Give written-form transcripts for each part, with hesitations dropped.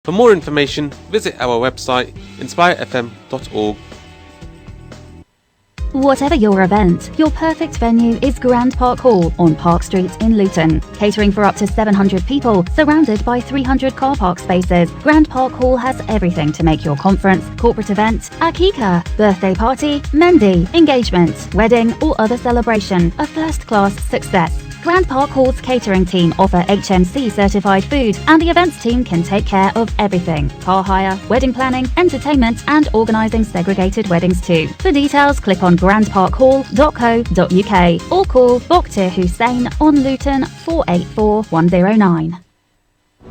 For more information, visit our website inspirefm.org. Whatever your event, your perfect venue is Grand Park Hall on Park Street in Luton. Catering for up to 700 people, surrounded by 300 car park spaces, Grand Park Hall has everything to make your conference, corporate event, akika, birthday party, mendi, engagement, wedding or other celebration a first-class success. Grand Park Hall's catering team offer HMC certified food, and the events team can take care of everything: car hire, wedding planning, entertainment and organising segregated weddings too. For details, click on grandparkhall.co.uk or call Boktir Hussain on Luton 484109.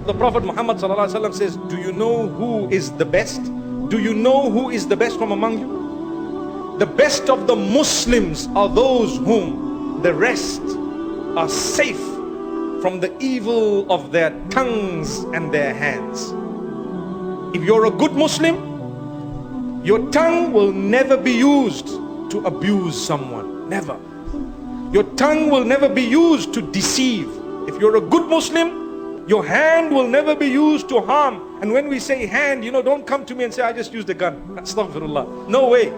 The Prophet Muhammad ﷺ says, do you know who is the best? Do you know who is the best from among you? The best of the Muslims are those whom the rest are safe from the evil of their tongues and their hands. If you're a good Muslim, your tongue will never be used to abuse someone. Never. Your tongue will never be used to deceive. If you're a good Muslim, your hand will never be used to harm. And when we say hand, don't come to me and say, I just used a gun. Astaghfirullah. No way.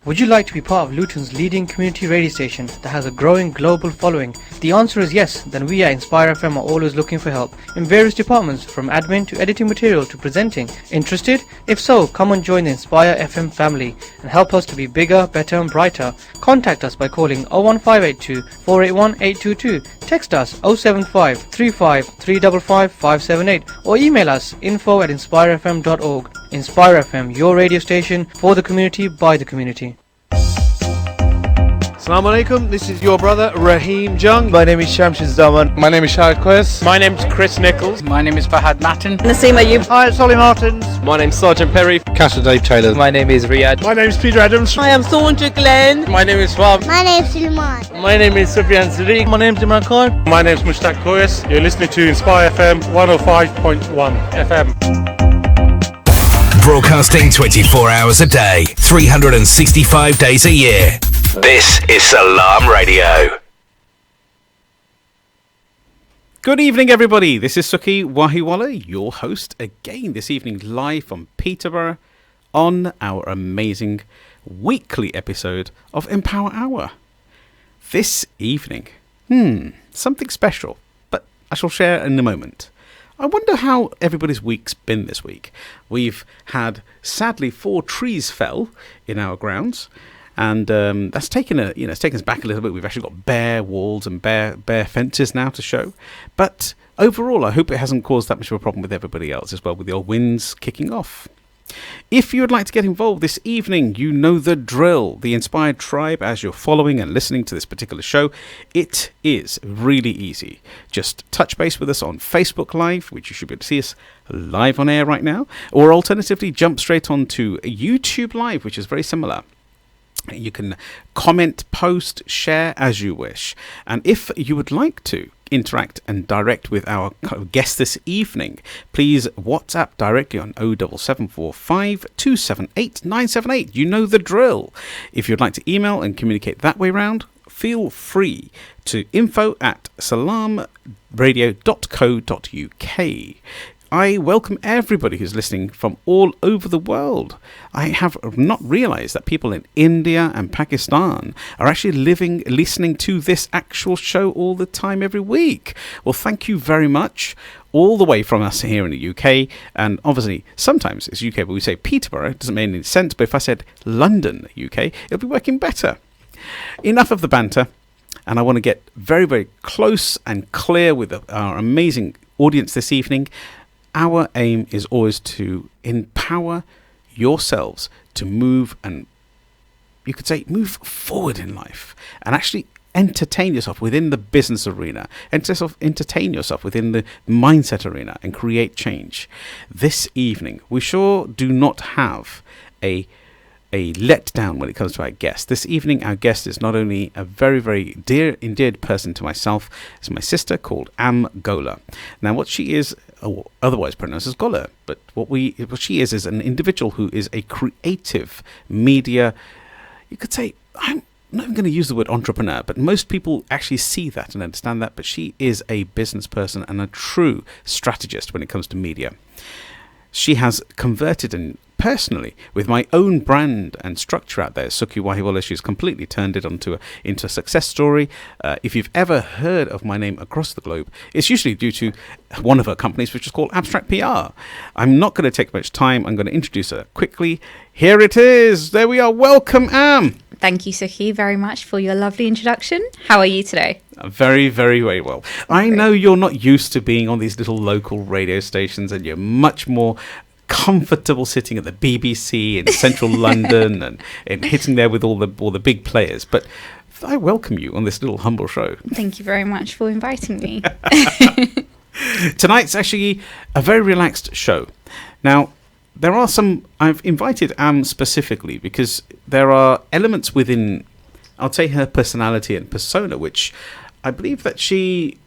Would you like to be part of Luton's leading community radio station that has a growing global following? The answer is yes. Then we at Inspire FM are always looking for help in various departments, from admin to editing material to presenting. Interested? If so, come and join the Inspire FM family and help us to be bigger, better and brighter. Contact us by calling 01582 481 822, text us 075 35 355 578 or email us info@inspirefm.org. Inspire FM, your radio station for the community by the community. Assalamu alaikum, this is your brother Raheem Jung. My name is Shamshid Zaman. My name is Shahid Quest. My name is Chris Nichols. My name is Fahad Matin. Naseem Ayub. Hi, it's Solly Martins. My name is Sergeant Perry. Castle Dave Taylor. My name is Riyadh. My name is Peter Adams. I am Sonja Glenn. My name is Fab. My name is Sulman. My name is Sufyan Sadiq. My name is Imran Khan. My name is Mushtaq Koyas. You're listening to Inspire FM 105.1 FM. Broadcasting 24 hours a day, 365 days a year. This is Salam Radio. Good evening, everybody. This is Sukhi Wahiwala, your host again this evening, live from Peterborough on our amazing weekly episode of Empower Hour. This evening, something special, but I shall share in a moment. I wonder how everybody's week's been this week. We've had, sadly, 4 trees fell in our grounds, and that's taken it's taken us back a little bit. We've actually got bare walls and bare fences now to show. But overall, I hope it hasn't caused that much of a problem with everybody else as well, with the old winds kicking off. If you would like to get involved this evening, you know the drill. The Inspired Tribe, as you're following and listening to this particular show, it is really easy. Just touch base with us on Facebook Live, which you should be able to see us live on air right now, or alternatively jump straight onto YouTube Live, which is very similar. You can comment, post, share as you wish. And if you would like to interact and direct with our guest this evening, please WhatsApp directly on 07745 278 978. You know the drill. If you'd like to email and communicate that way round, feel free to info@salamradio.co.uk. I welcome everybody who's listening from all over the world. I have not realized that people in India and Pakistan are actually listening to this actual show all the time every week. Well, thank you very much. All the way from us here in the UK, and obviously sometimes it's UK, but we say Peterborough, it doesn't make any sense, but if I said London, UK, it'll be working better. Enough of the banter, and I want to get very, very close and clear with our amazing audience this evening. Our aim is always to empower yourselves to move, and you could say move forward in life, and actually entertain yourself within the business arena, and entertain yourself within the mindset arena and create change. This evening, we sure do not have a letdown when it comes to our guest. This evening, our guest is not only a very, very endeared person to myself, it's my sister called Am Golhar. Now, what she is, otherwise pronounced as Golhar, but what she is an individual who is a creative media, you could say, I'm not even going to use the word entrepreneur, but most people actually see that and understand that. But she is a business person and a true strategist when it comes to media. She has converted, and personally, with my own brand and structure out there, Sukhi Wahiwala, she's completely turned it into a success story. If you've ever heard of my name across the globe, it's usually due to one of her companies, which is called Abstract PR. I'm not going to take much time. I'm going to introduce her quickly. Here it is. There we are. Welcome, Am. Thank you, Sukhi, very much for your lovely introduction. How are you today? Very, very, very well. I know you're not used to being on these little local radio stations, and you're much more comfortable sitting at the BBC in central London and hitting there with all the big players. But I welcome you on this little humble show. Thank you very much for inviting me. Tonight's actually a very relaxed show. Now, I've invited Am specifically because there are elements within, I'll say, her personality and persona, which I believe that she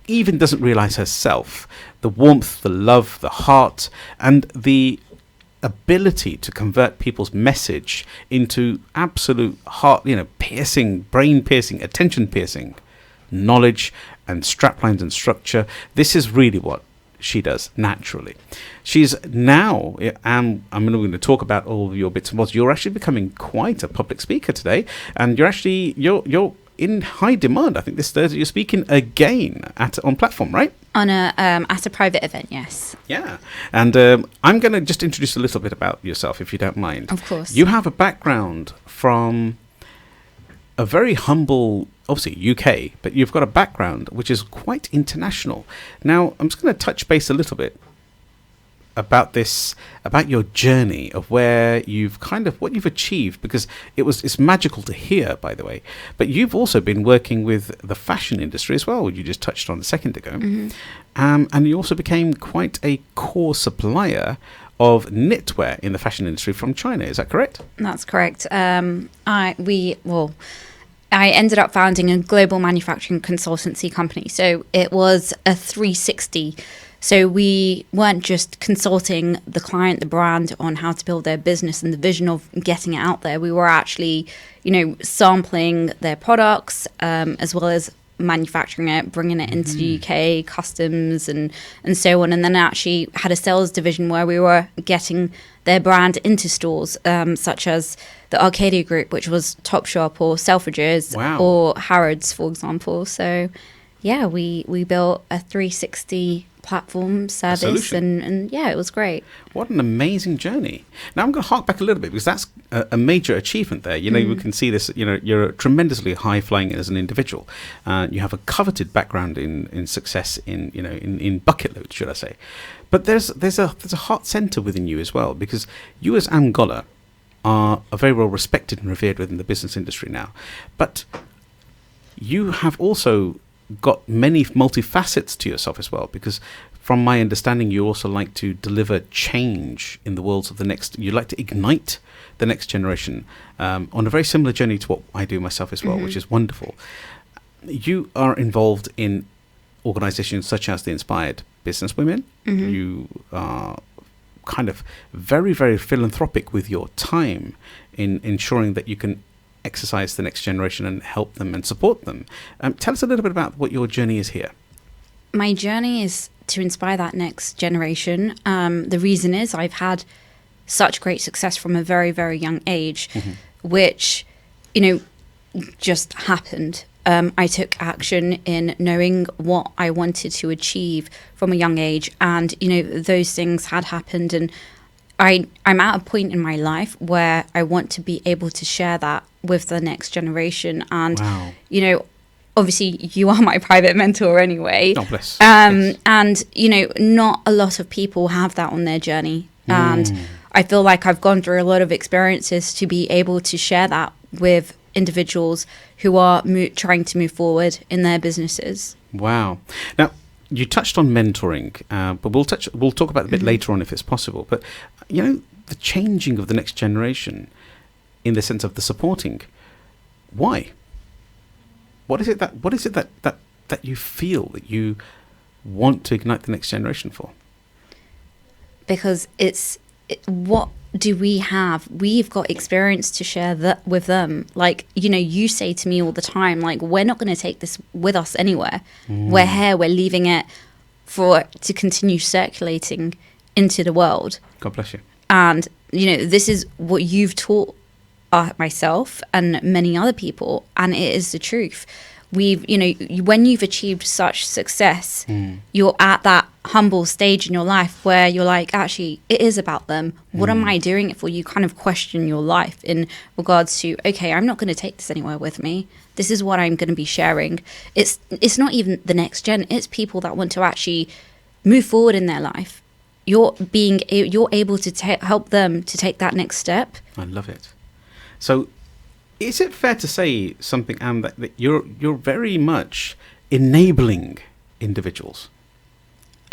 even doesn't realize herself. The warmth, the love, the heart, and the ability to convert people's message into absolute heart, piercing, brain piercing, attention piercing knowledge and straplines and structure. This is really what she does naturally. She's now, I'm going to talk about all of your bits and bobs. You're actually becoming quite a public speaker today, and you're in high demand. I think this Thursday you're speaking again on platform, right? At a private event, yes. Yeah, and I'm going to just introduce a little bit about yourself, if you don't mind. Of course. You have a background from a very humble, obviously UK, but you've got a background which is quite international. Now, I'm just going to touch base a little bit about your journey of where what you've achieved, because it's magical to hear, by the way. But you've also been working with the fashion industry as well, which you just touched on a second ago. Mm-hmm. And you also became quite a core supplier of knitwear in the fashion industry from China. Is that correct? That's correct. I ended up founding a global manufacturing consultancy company. So it was a 360. So we weren't just consulting the client, the brand, on how to build their business and the vision of getting it out there. We were actually, sampling their products, as well as manufacturing it, bringing it into the UK, customs and so on. And then actually had a sales division where we were getting their brand into stores, such as the Arcadia Group, which was Topshop or Selfridges. Wow. Or Harrods, for example. So yeah, we built a 360 platform service, and yeah, it was great. What an amazing journey. Now I'm going to hark back a little bit, because that's a major achievement there. We can see this, you're tremendously high flying as an individual. You have a coveted background in success in bucket loads, should I say. But there's a heart center within you as well, because you as Am Golhar are very well respected and revered within the business industry now. But you have also got many multifacets to yourself as well, because from my understanding you also like to deliver change in the worlds of the next. You like to ignite the next generation on a very similar journey to what I do myself as well, which is wonderful. You are involved in organizations such as the Inspired Business Women. You are kind of very, very philanthropic with your time in ensuring that you can exercise the next generation and help them and support them. Tell us a little bit about what your journey is here. My journey is to inspire that next generation. The reason is I've had such great success from a very, very young age, which, just happened. I took action in knowing what I wanted to achieve from a young age, and, those things had happened, and I'm at a point in my life where I want to be able to share that with the next generation. And, obviously you are my private mentor anyway. God bless. Yes. And, not a lot of people have that on their journey. And I feel like I've gone through a lot of experiences to be able to share that with individuals who are trying to move forward in their businesses. Wow. Now, you touched on mentoring, but we'll talk about it a bit later on if it's possible. But the changing of the next generation, in the sense of the supporting. Why? What is it that you feel that you want to ignite the next generation for? Because what do we have? We've got experience to share that with them. Like, you know, you say to me all the time, like, we're not going to take this with us anywhere. We're here, we're leaving it for it to continue circulating into the world. God bless you. And, you know, this is what you've taught myself and many other people, and it is the truth. We've, you know, when you've achieved such success, you're at that humble stage in your life where you're like, actually, it is about them. What am I doing it for? You kind of question your life in regards to, okay, I'm not going to take this anywhere with me. This is what I'm going to be sharing. It's not even the next gen. It's people that want to actually move forward in their life. You're able to help them to take that next step. I love it. So, is it fair to say something, Am, that you're very much enabling individuals?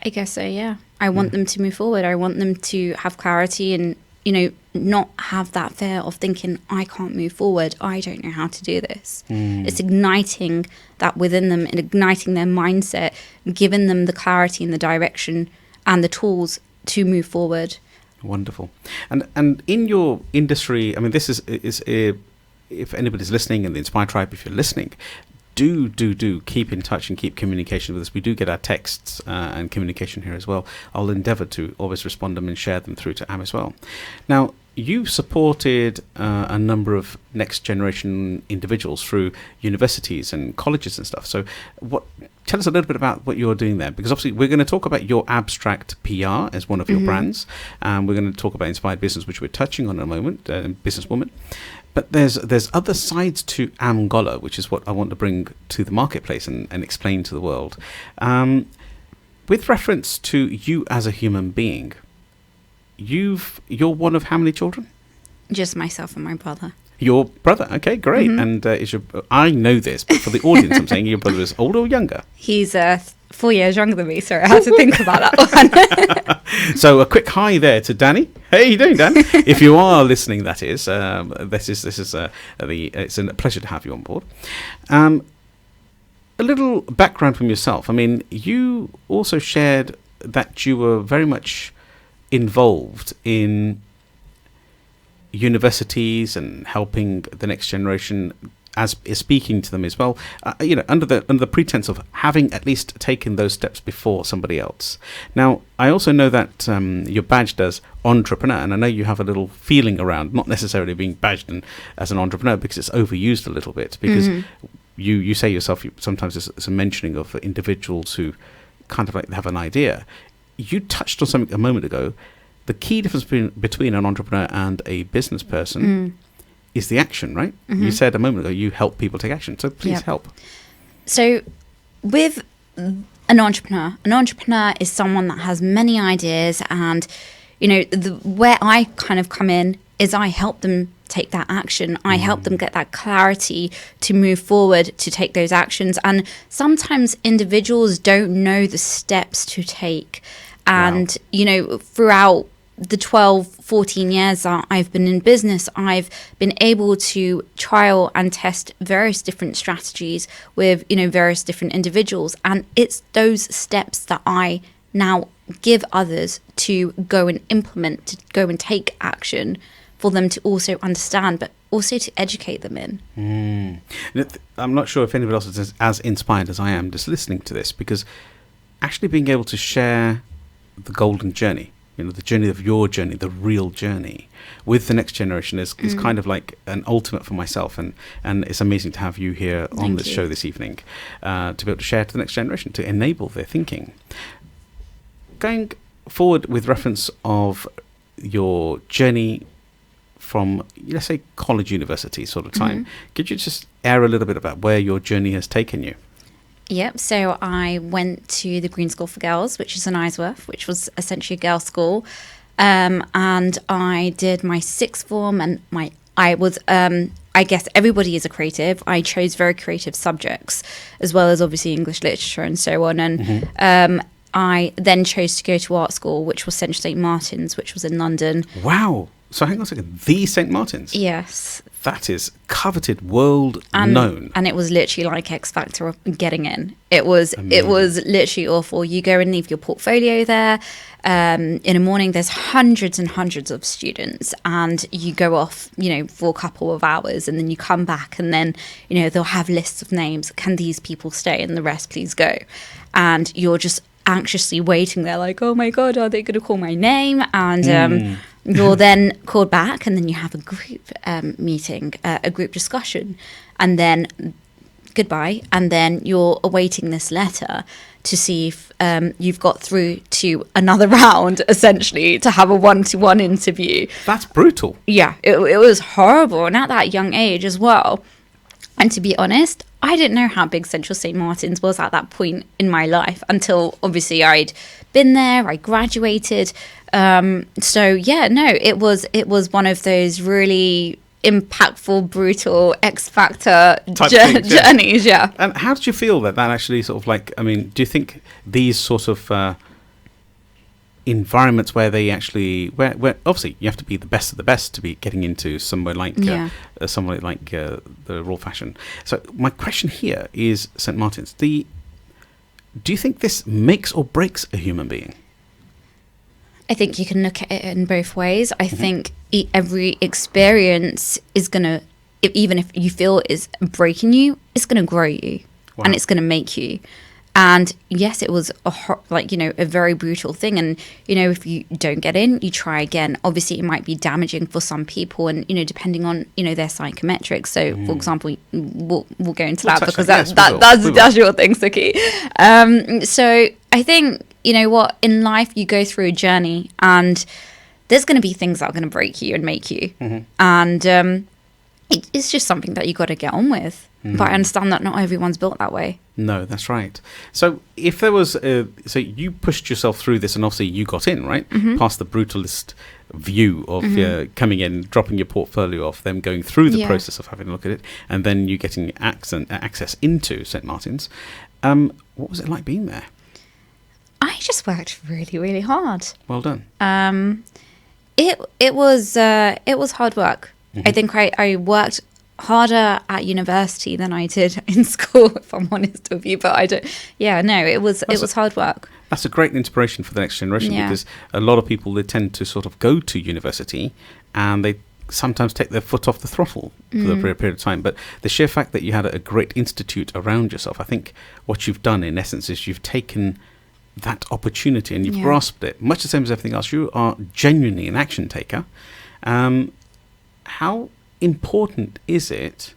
I guess so, yeah. I want them to move forward. I want them to have clarity and, you know, not have that fear of thinking, I can't move forward. I don't know how to do this. It's igniting that within them and igniting their mindset, giving them the clarity and the direction and the tools to move forward. Wonderful. And in your industry, I mean, this is if anybody's listening in the Inspire Tribe, if you're listening, do keep in touch and keep communication with us. We do get our texts and communication here as well. I'll endeavour to always respond them and share them through to Am as well. Now, you've supported a number of next generation individuals through universities and colleges and stuff. So tell us a little bit about what you're doing there, because obviously we're going to talk about your abstract PR as one of your brands, and we're going to talk about Inspired Business, which we're touching on in a moment, Businesswoman. But there's other sides to Am Golhar, which is what I want to bring to the marketplace and explain to the world. With reference to you as a human being, you're one of how many children? Just myself and my brother. Your brother, okay, great. And I know this, but for the audience, I'm saying your brother is older or younger? He's 4 years younger than me, so I had to think about that one. So a quick hi there to Danny. Hey, how you doing, Dan? If you are listening, that is. It's a pleasure to have you on board. A little background from yourself. I mean, you also shared that you were very much involved in universities and helping the next generation as is speaking to them as well, under the pretense of having at least taken those steps before somebody else. Now, I also know that your badge does entrepreneur, and I know you have a little feeling around not necessarily being badged as an entrepreneur because it's overused a little bit, because you say yourself, sometimes it's a mentioning of individuals who kind of like have an idea. You touched on something a moment ago. The key difference between an entrepreneur and a business person is the action, right? You said a moment ago you help people take action. So please help. So with an entrepreneur is someone that has many ideas, and, you know, where I kind of come in is I help them take that action. I help them get that clarity to move forward, to take those actions. And sometimes individuals don't know the steps to take. And, you know, throughout the 12, 14 years that I've been in business, I've been able to trial and test various different strategies with, you know, various different individuals. And it's those steps that I now give others to go and implement, to go and take action for them to also understand, but also to educate them in. I'm not sure if anybody else is as inspired as I am just listening to this, because actually being able to share the golden journey, you know, the journey of your journey, the real journey with the next generation is kind of like an ultimate for myself, and it's amazing to have you here on this show this evening, to be able to share to the next generation, to enable their thinking. Going forward with reference of your journey from, let's say, college, university sort of time, could you just air a little bit about where your journey has taken you? Yep, so I went to the Green School for Girls, which is in Isworth, which was essentially a girls' school. And I did my sixth form, and I guess everybody is a creative. I chose very creative subjects, as well as obviously English literature and so on. And I then chose to go to art school, which was Central St. Martin's, which was in London. Wow. So hang on a second, the St. Martin's? Yes. That is coveted, world known. And it was literally like X Factor of getting in. It was literally awful. You go and leave your portfolio there. In the morning, there's hundreds and hundreds of students, and you go off, for a couple of hours, and then you come back, and then, they'll have lists of names. Can these people stay, and the rest please go? And you're just anxiously waiting there, like, oh my God, are they going to call my name? And you're then called back, and then you have a group meeting, a group discussion, and then goodbye. And then you're awaiting this letter to see if you've got through to another round, essentially, to have a one-to-one interview. That's brutal. Yeah, it was horrible. And at that young age as well. And to be honest, I didn't know how big Central St. Martin's was at that point in my life until obviously I'd been there, I graduated. It was one of those really impactful, brutal X Factor journeys. Yeah. And how did you feel that actually sort of like, do you think these sort of environments where they actually, where obviously you have to be the best of the best to be getting into somewhere like the Royal Fashion. So my question here is St. Martin's. Do you think this makes or breaks a human being? I think you can look at it in both ways. I think every experience is going to, even if you feel is breaking you, it's going to grow you. Wow. And it's going to make you. And yes, it was a very brutal thing. And, if you don't get in, you try again. Obviously, it might be damaging for some people and, depending on, their psychometrics. So, for example, we'll go into that because that's your thing, Sukhi. So I think, in life, you go through a journey and there's going to be things that are going to break you and make you. Mm-hmm. And it's just something that you got to get on with. Mm-hmm. But I understand that not everyone's built that way. No, that's right. So if there was, so you pushed yourself through this and obviously you got in, right? Mm-hmm. Past the brutalist view of coming in, dropping your portfolio off, them going through the process of having a look at it, and then you getting access into St. Martin's. What was it like being there? I just worked really, really hard. Well done. It was hard work. Mm-hmm. I think I worked harder at university than I did in school, if I'm honest with you. But it was hard work. That's a great inspiration for the next generation because a lot of people, they tend to sort of go to university and they sometimes take their foot off the throttle for the period of time. But the sheer fact that you had a great institute around yourself, I think what you've done in essence is you've taken that opportunity and you've grasped it. Much the same as everything else, you are genuinely an action taker. How important is it,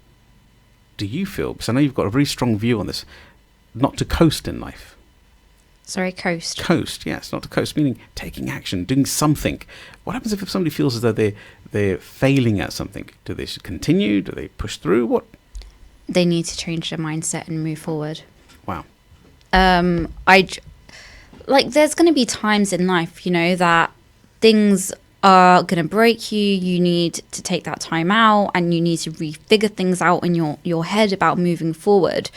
do you feel, because I know you've got a very strong view on this, not to coast in life? Sorry, coast? Coast, yes, not to coast, meaning taking action, doing something. What happens if somebody feels as though they're failing at something? Do they continue? Do they push through? What? They need to change their mindset and move forward. Wow. There's going to be times in life, that things are going to break you. You need to take that time out and you need to refigure things out in your head about moving forward.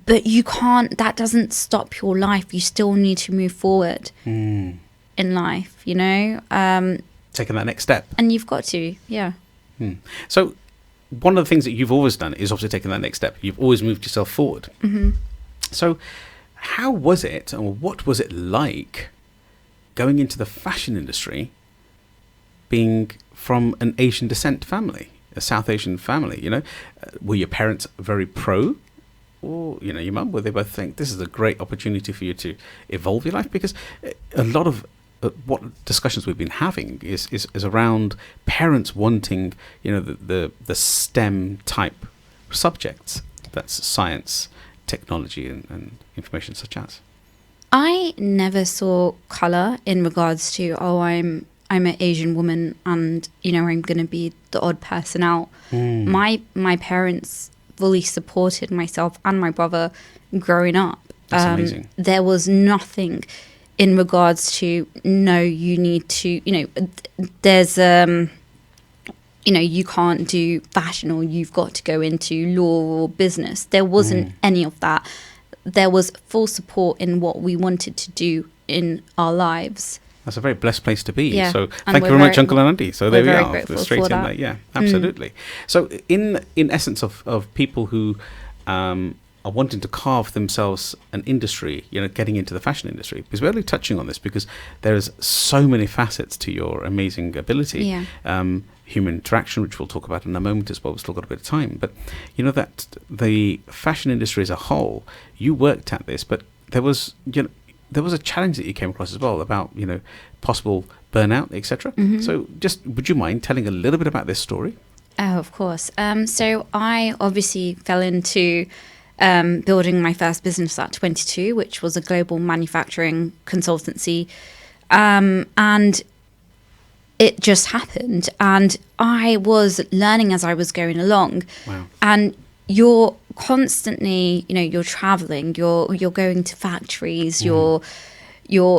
But you can't, that doesn't stop your life. You still need to move forward in life, Taking that next step. And you've got to, yeah. So one of the things that you've always done is obviously taking that next step. You've always moved yourself forward. Mm-hmm. So how was it, or what was it like going into the fashion industry being from an Asian descent family, a South Asian family, were your parents very pro? Or, your mum, were they both think this is a great opportunity for you to evolve your life? Because a lot of what discussions we've been having is around parents wanting, the STEM type subjects. That's science, technology and information such as. I never saw colour in regards to, I'm an Asian woman and, I'm going to be the odd person out. My parents fully supported myself and my brother growing up. That's amazing. There was nothing in regards to, no, you need to, there's, you can't do fashion or you've got to go into law or business. There wasn't any of that. There was full support in what we wanted to do in our lives. That's a very blessed place to be. Yeah. So And thank you we're very much, very- Uncle and Auntie. So there we're we very are, grateful straight for in that. there. Yeah, absolutely. So in essence of people who are wanting to carve themselves an industry, getting into the fashion industry, because we're only touching on this because there's so many facets to your amazing ability. Yeah. Human interaction, which we'll talk about in a moment as well. We've still got a bit of time. But that the fashion industry as a whole, you worked at this, but there was a challenge that you came across as well about, possible burnout, etc. So just, would you mind telling a little bit about this story? Oh, of course. So I obviously fell into building my first business at 22, which was a global manufacturing consultancy. And it just happened. And I was learning as I was going along. Wow. And you're constantly, you're traveling, you're going to factories, you're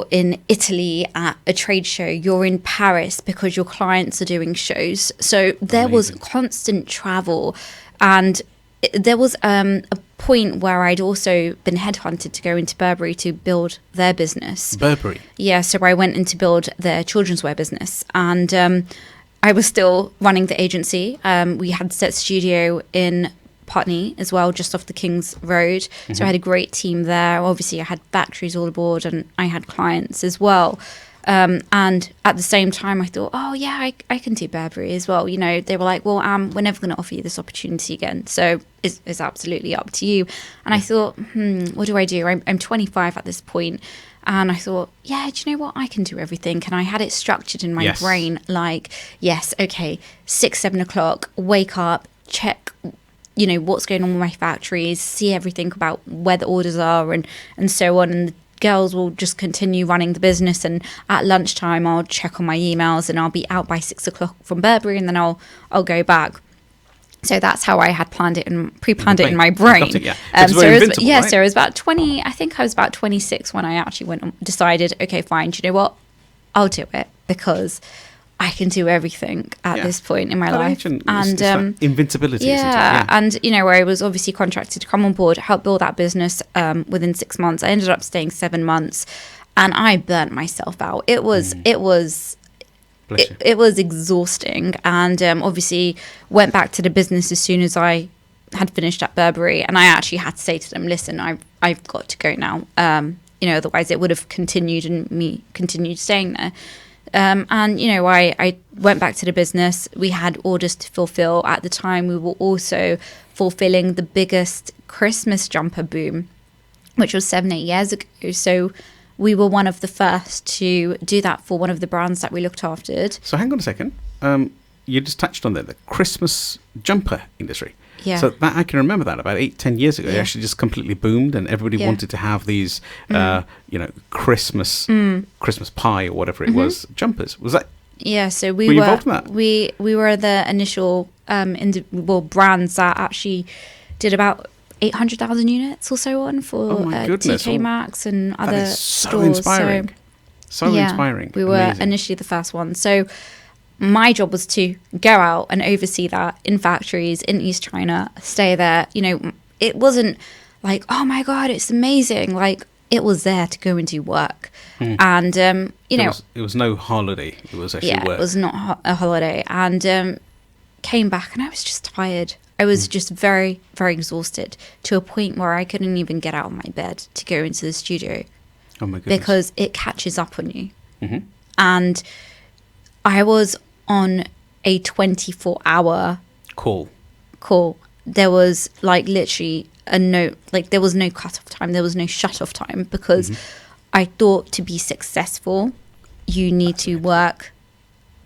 in Italy at a trade show, you're in Paris because your clients are doing shows. So there was constant travel. And there was a point where I'd also been headhunted to go into Burberry to build their business. Burberry? Yeah, so I went in to build their children's wear business. And I was still running the agency. We had set studio in Putney as well, just off the King's Road. So I had a great team there. Obviously, I had factories all aboard and I had clients as well. And at the same time, I thought, oh, yeah, I can do Burberry as well. They were like, well, we're never going to offer you this opportunity again. So it's absolutely up to you. And I thought, what do I do? I'm 25 at this point. And I thought, yeah, do you know what? I can do everything. And I had it structured in my brain like, yes, okay, 6, 7 o'clock, wake up, check what's going on with my factories, see everything about where the orders are and so on. And the girls will just continue running the business. And at lunchtime, I'll check on my emails and I'll be out by 6 o'clock from Burberry and then I'll go back. So that's how I had planned it and pre-planned it in my brain. Got it, yeah. So it was about 20, I think I was about 26 when I actually went and decided, okay, fine, do you know what? I'll do it because I can do everything at this point in my life. And invincibility, isn't it? Yeah, and where I was obviously contracted to come on board, help build that business within 6 months. I ended up staying 7 months, and I burnt myself out. It was exhausting, and obviously went back to the business as soon as I had finished at Burberry, and I actually had to say to them, listen, I've got to go now. Otherwise it would have continued and me continued staying there. I went back to the business. We had orders to fulfill. At the time, we were also fulfilling the biggest Christmas jumper boom, which was 7-8 years ago. So we were one of the first to do that for one of the brands that we looked after. So hang on a second. You just touched on the Christmas jumper industry. Yeah. So that I can remember that about 8-10 years ago, it actually just completely boomed, and everybody wanted to have these, Christmas pie or whatever it was, jumpers. Was that? Yeah. So were you involved in that? We were the initial brands that actually did about 800,000 units or so on for TK Maxx and other that is so stores. Inspiring. So inspiring. We were initially the first one. So my job was to go out and oversee that in factories in East China, stay there. It wasn't like, oh my God, it's amazing. Like, it was there to go and do work. And, it was no holiday. It was actually work. It was not a holiday. And came back and I was just tired. I was just very, very exhausted to a point where I couldn't even get out of my bed to go into the studio. Oh my goodness. Because it catches up on you. And I was on a 24-hour call. There was literally there was no cut-off time. There was no shut-off time because I thought to be successful, you need to work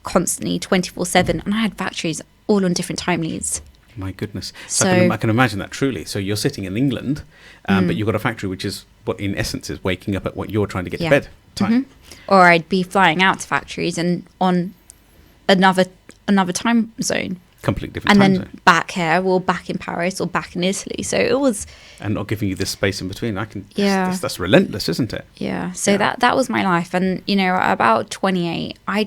constantly 24/7. And I had factories all on different time leads. My goodness. So I can imagine that truly. So you're sitting in England, but you've got a factory which is what in essence is waking up at what you're trying to get to bed time. Or I'd be flying out to factories and on another time zone. Completely different time zone. And then back here, or back in Paris, or back in Italy. So it was... And not giving you this space in between. That's relentless, isn't it? Yeah. So that was my life. And, about 28, I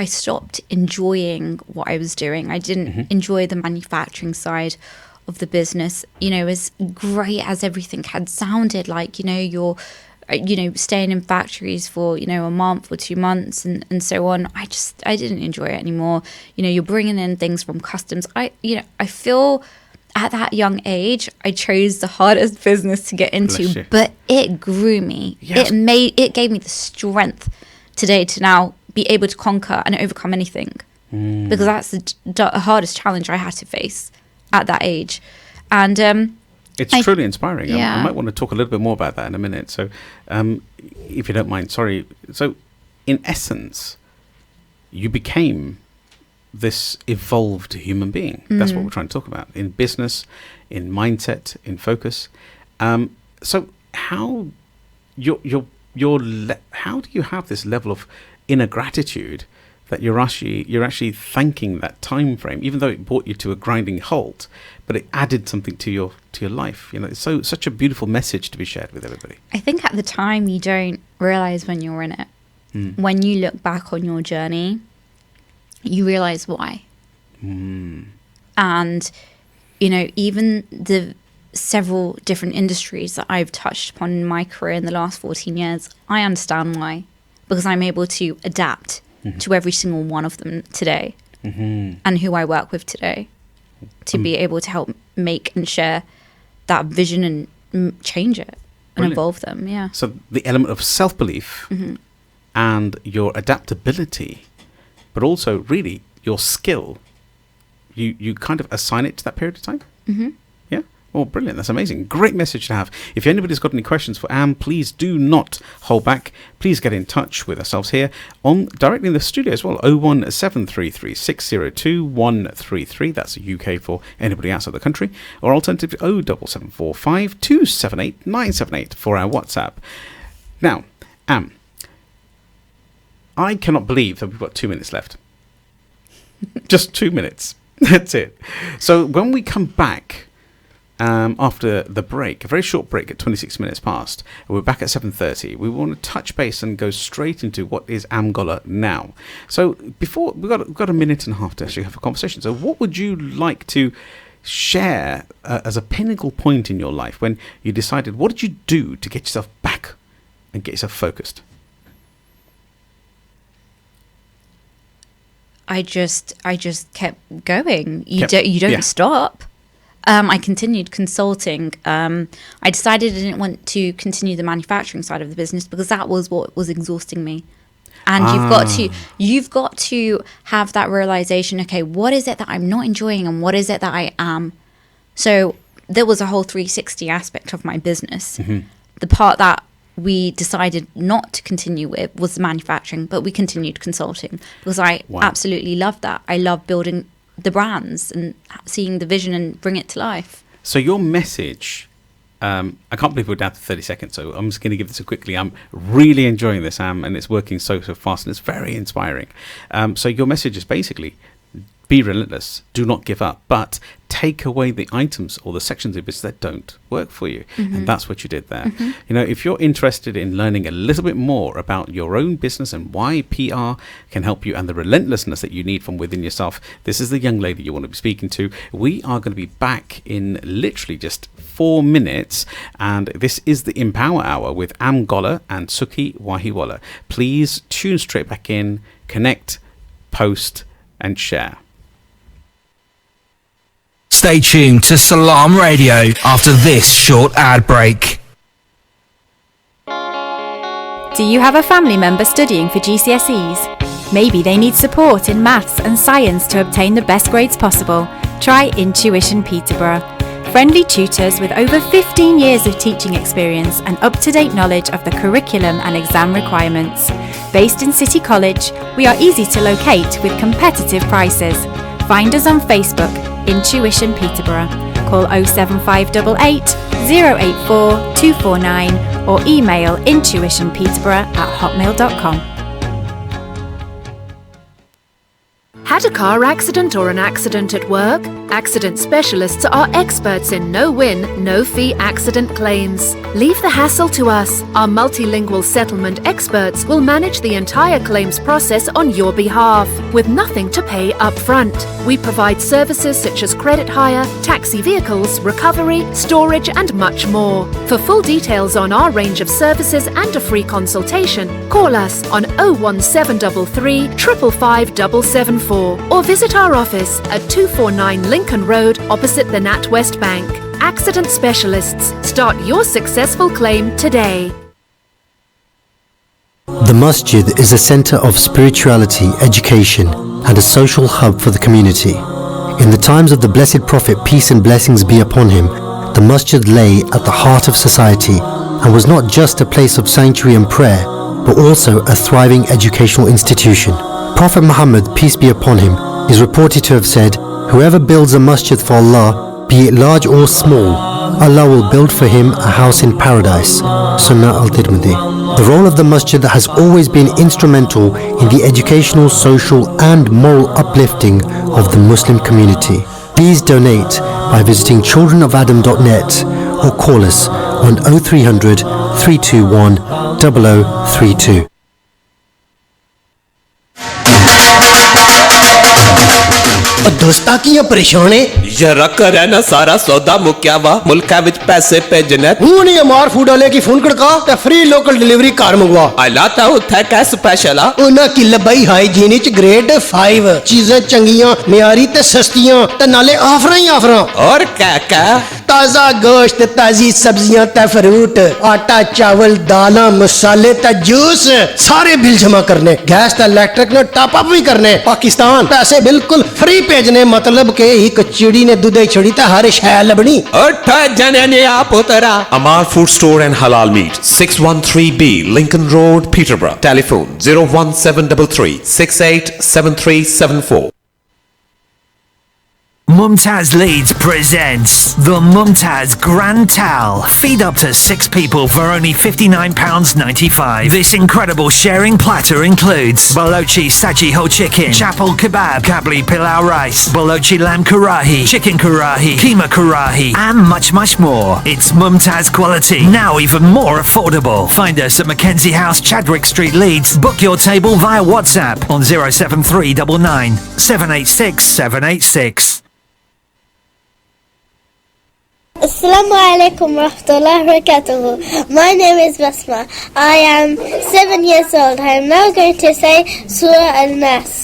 stopped enjoying what I was doing. I didn't enjoy the manufacturing side of the business. As great as everything had sounded, like, you're staying in factories for, a month or 2 months and so on. I didn't enjoy it anymore. You're bringing in things from customs. I feel at that young age, I chose the hardest business to get into, but it grew me. Yes. It gave me the strength today to now be able to conquer and overcome anything, because that's the hardest challenge I had to face at that age. And it's truly inspiring. Yeah. I might want to talk a little bit more about that in a minute. So, if you don't mind, sorry. So, in essence, you became this evolved human being. That's what we're trying to talk about in business, in mindset, in focus. So, how how do you have this level of inner gratitude that you're actually thanking that time frame, even though it brought you to a grinding halt, but it added something to your life? It's such a beautiful message to be shared with everybody. I think at the time you don't realize when you're in it. When you look back on your journey, you realize why. And even the several different industries that I've touched upon in my career in the last 14 years, I understand why, because I'm able to adapt to every single one of them today, and who I work with today, to be able to help make and share that vision and change it and evolve them. Yeah. So the element of self-belief and your adaptability, but also really your skill, you kind of assign it to that period of time. Yeah. Oh, brilliant. That's amazing. Great message to have. If anybody's got any questions for Am, please do not hold back. Please get in touch with ourselves here directly in the studio as well. 01733 602 133. That's UK for anybody outside the country. Or alternatively 07745 278 978 for our WhatsApp. Now, Am, I cannot believe that we've got 2 minutes left. Just 2 minutes. That's it. So when we come back after the break, a very short break at 26 minutes past, we're back at 7:30. We want to touch base and go straight into what is Am Golhar now. So before we've got a minute and a half to actually have a conversation. So what would you like to share as a pinnacle point in your life when you decided, what did you do to get yourself back and get yourself focused? I just kept going. You don't stop. I continued consulting. I decided I didn't want to continue the manufacturing side of the business because that was what was exhausting me. And you've got to have that realization. Okay, what is it that I'm not enjoying, and what is it that I am? So there was a whole 360 aspect of my business. The part that we decided not to continue with was the manufacturing, but we continued consulting because I absolutely love that. I love building the brands and seeing the vision and bring it to life. So your message, I can't believe we're down to 30 seconds, so I'm just going to give this quickly. I'm really enjoying this, Am, and it's working so fast, and it's very inspiring. So your message is basically, be relentless, do not give up, but take away the items or the sections of business that don't work for you. And that's what you did there. If you're interested in learning a little bit more about your own business and why PR can help you and the relentlessness that you need from within yourself, this is the young lady you want to be speaking to. We are going to be back in literally just 4 minutes, and this is the Empower Hour with Am Golhar and Sukhi Wahiwala. Please tune straight back in, connect, post and share. Stay tuned to Salam Radio after this short ad break. Do you have a family member studying for GCSEs? Maybe they need support in maths and science to obtain the best grades possible. Try Intuition Peterborough. Friendly tutors with over 15 years of teaching experience and up-to-date knowledge of the curriculum and exam requirements. Based in City College, we are easy to locate with competitive prices. Find us on Facebook, Intuition Peterborough. Call 07588 084 249 or email intuitionpeterborough@hotmail.com. Had a car accident or an accident at work? Accident specialists are experts in no-win, no-fee accident claims. Leave the hassle to us. Our multilingual settlement experts will manage the entire claims process on your behalf, with nothing to pay up front. We provide services such as credit hire, taxi vehicles, recovery, storage and much more. For full details on our range of services and a free consultation, call us on 01733 555 774 or visit our office at 249 Lincoln Road opposite the NatWest Bank. Accident Specialists. Start your successful claim today. The masjid is a center of spirituality, education, and a social hub for the community. In the times of the Blessed Prophet, peace and blessings be upon him, the masjid lay at the heart of society and was not just a place of sanctuary and prayer, but also a thriving educational institution. Prophet Muhammad, peace be upon him, is reported to have said, "Whoever builds a masjid for Allah, be it large or small, Allah will build for him a house in paradise." Sunnah al-Tirmidhi. The role of the masjid has always been instrumental in the educational, social and moral uplifting of the Muslim community. Please donate by visiting childrenofadam.net or call us on 0300 321 0032. ਦੋਸਤਾਂ ਕੀ ਪਰੇਸ਼ਾਨ ਹੈ ਯਾਰਾ ਕਰੇ ਨਾ ਸਾਰਾ ਸੌਦਾ ਮੁੱਕਿਆ ਵਾ ਮੁਲਕਾਂ ਵਿੱਚ ਪੈਸੇ ਭੇਜਣੇ ਹੁਣ ਇਹ ਮਾਰ ਫੂਡ ਵਾਲੇ ਕੀ ਫੋਨ ਖੜਕਾ ਤੇ ਫ੍ਰੀ ਲੋਕਲ ਡਿਲੀਵਰੀ ਘਰ ਮੰਗਵਾ ਆਲਾ ਤਾਂ ਉੱਥੇ ਕਾ ਸਪੈਸ਼ਲ ਆ ਉਹਨਾਂ ਕੀ ਲੱਭਈ ਹਾਈਜੀਨ ਚ ਗ੍ਰੇਡ 5 ਚੀਜ਼ਾਂ ਚੰਗੀਆਂ ਮਿਆਰੀ ਤੇ ਸਸਤੀਆਂ ਤੇ ਨਾਲੇ ਆਫਰਾਂ ਹੀ ਆਫਰਾਂ ਔਰ ਕਾ ਤਾਜ਼ਾ ਗੋਸ਼ਤ ਤਾਜ਼ੀ ਸਬਜ਼ੀਆਂ ਤੇ ਫਰੂਟ ਆਟਾ ਚਾਵਲ ਦਾਲਾਂ ਮਸਾਲੇ ਤੇ ਜੂਸ ਸਾਰੇ ਬਿੱਲ ਜਮਾ ਕਰਨੇ ਗੈਸ ਤੇ ਇਲੈਕਟ੍ਰਿਕ ਨੇ ਟਾਪ ਅਪ ਵੀ ਕਰਨੇ ਪਾਕਿस्तान पैसे बिल्कुल फ्री भेजने मतलब के एक चिड़ी ने दूध छड़ी तो हर शय लबनी Amar Food Store and Halal Meat 613B Lincoln Road Peterborough telephone 01733 687374. Mumtaz Leeds presents the Mumtaz Grand Tal. Feed up to 6 people for only £59.95. This incredible sharing platter includes Balochi Saji Ho chicken, chapel kebab, kabli pilau rice, Balochi lamb karahi, chicken karahi, keema karahi, and much more. It's Mumtaz quality, now even more affordable. Find us at Mackenzie House, Chadwick Street, Leeds. Book your table via WhatsApp on 07399 786 786. Assalamu alaikum warahmatullahi wabarakatuh. My name is Basma. I am 7 years old. I am now going to say Surah Al-Nas.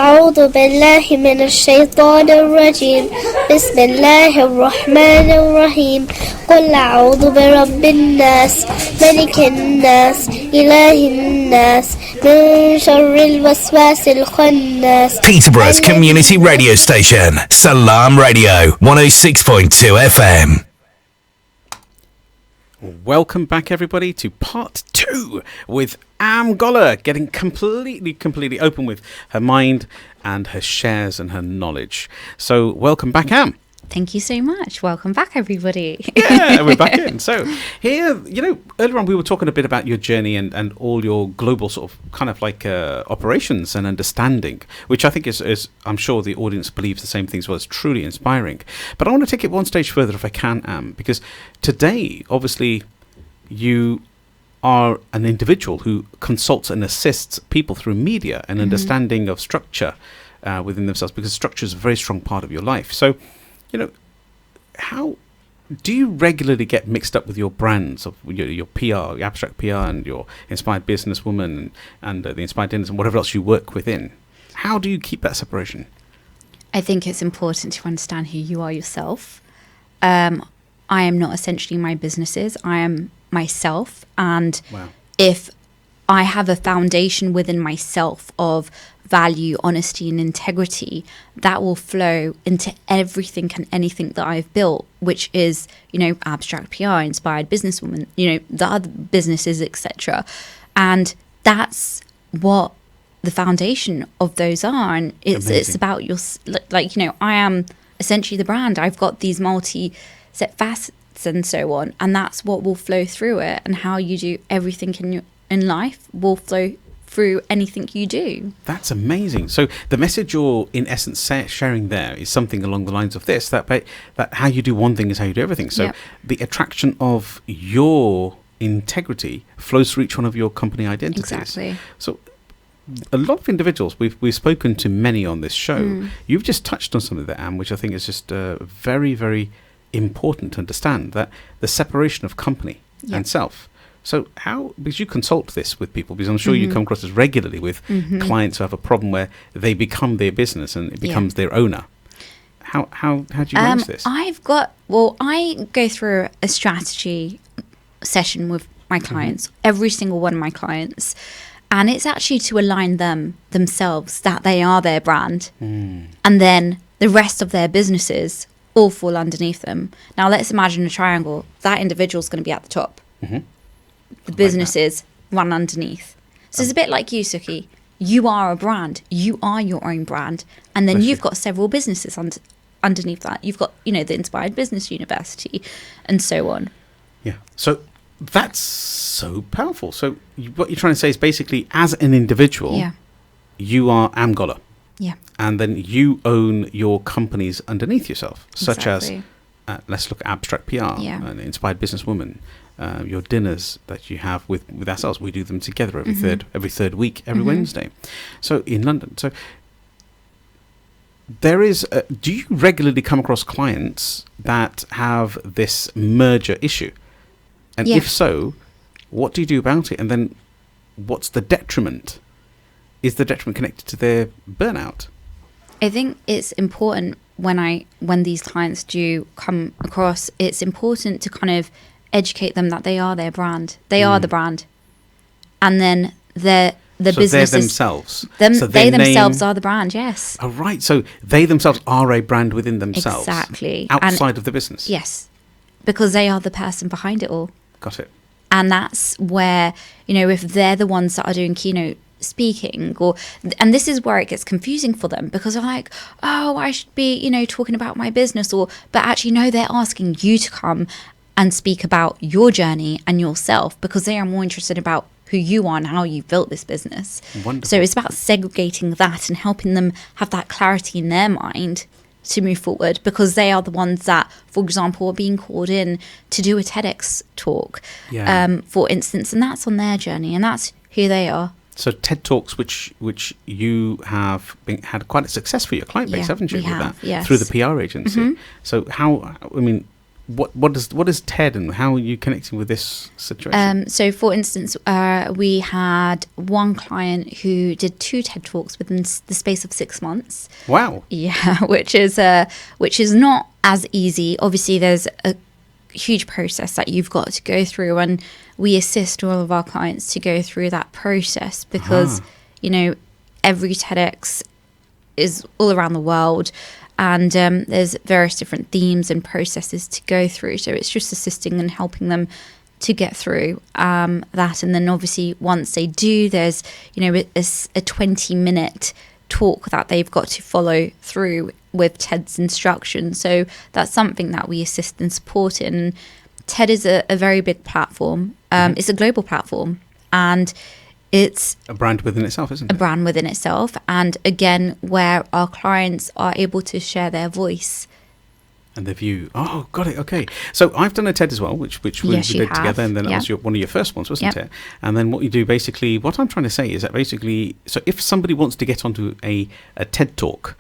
أعوذ بالله من الشيطان الرجيم بسم الله الرحمن الرحيم قل أعوذ برب الناس ملك الناس إله الناس من شر الوسواس الخناس. Peterborough's community radio station, Salam Radio 106.2 FM. Welcome back, everybody, to part 2 with Am Golhar, getting completely open with her mind and her shares and her knowledge. So, welcome back, Am. Thank you so much. Welcome back, everybody. Yeah, we're back in. So, here, earlier on we were talking a bit about your journey and all your global sort of kind of like operations and understanding, which I think is I'm sure the audience believes the same things, well, it's truly inspiring. But I want to take it one stage further if I can, Am, because today, obviously, you are an individual who consults and assists people through media and understanding of structure within themselves, because structure is a very strong part of your life. So, how do you regularly get mixed up with your brands of your PR, your abstract PR, and your inspired businesswoman and the inspired dinners and whatever else you work within? How do you keep that separation? I think it's important to understand who you are yourself. I am not essentially my businesses. I am myself, and if I have a foundation within myself of value, honesty and integrity, that will flow into everything and anything that I've built, which is, abstract PR, inspired businesswoman, the other businesses, etc. And that's what the foundation of those are. And it's about your, I am essentially the brand. I've got these multi-set facets and so on, and that's what will flow through it. And how you do everything in life will flow through anything you do. That's amazing. So the message you're in essence sharing there is something along the lines of this, that how you do one thing is how you do everything. So the attraction of your integrity flows through each one of your company identities. Exactly. So a lot of individuals, we've spoken to many on this show. You've just touched on something there, Am, which I think is just very, very important to understand, that the separation of company and self. So how, because you consult this with people, because I'm sure you come across this regularly with clients who have a problem where they become their business and it becomes their owner. How do you manage this? I go through a strategy session with my clients, every single one of my clients, and it's actually to align themselves that they are their brand, and then the rest of their businesses all fall underneath them. Now let's imagine a triangle. That individual is going to be at the top. The businesses run underneath. So it's a bit like you, Sukhi. You are a brand. You are your own brand. And then you've got several businesses underneath that. You've got, the Inspired Business University and so on. Yeah. So that's so powerful. So what you're trying to say is basically, as an individual, you are Am Golhar. Yeah. And then you own your companies underneath yourself, such as, let's look at Abstract PR, an Inspired Businesswoman. Your dinners that you have with ASOS, we do them together every third week, every Wednesday. So in London, so there is. Do you regularly come across clients that have this merger issue? And if so, what do you do about it? And then, what's the detriment? Is the detriment connected to their burnout? I think it's important when these clients do come across. It's important to kind of educate them that they are their brand. They are the brand, and then the businesses. They're themselves. They themselves are the brand. Yes. Oh, right. So they themselves are a brand within themselves. Exactly. Outside of the business. Yes, because they are the person behind it all. Got it. And that's where if they're the ones that are doing keynote speaking, and this is where it gets confusing for them, because they're like, oh, I should be talking about my business, but actually no, they're asking you to come and speak about your journey and yourself, because they are more interested about who you are and how you built this business. Wonderful. So it's about segregating that and helping them have that clarity in their mind to move forward, because they are the ones that, for example, are being called in to do a TEDx talk, for instance, and that's on their journey and that's who they are. So TED Talks, which you have had quite a success for your client base, haven't you? We have, yes. Through the PR agency. So what is TED and how are you connecting with this situation? So for instance, we had one client who did 2 TED Talks within the space of 6 months. Wow. Yeah, which is not as easy. Obviously, there's a huge process that you've got to go through, and we assist all of our clients to go through that process, because every TEDx is all around the world, and there's various different themes and processes to go through. So it's just assisting and helping them to get through that. And then obviously once they do, there's a 20-minute talk that they've got to follow through with TED's instructions. So that's something that we assist and support in. TED is a very big platform. It's a global platform, and it's a brand within itself, isn't it? A brand within itself. And again, where our clients are able to share their voice. And the view. Oh, got it. Okay. So I've done a TED as well, which we did together, and then that was one of your first ones, wasn't it? And then what you do basically, what I'm trying to say is that basically, so if somebody wants to get onto a TED talk,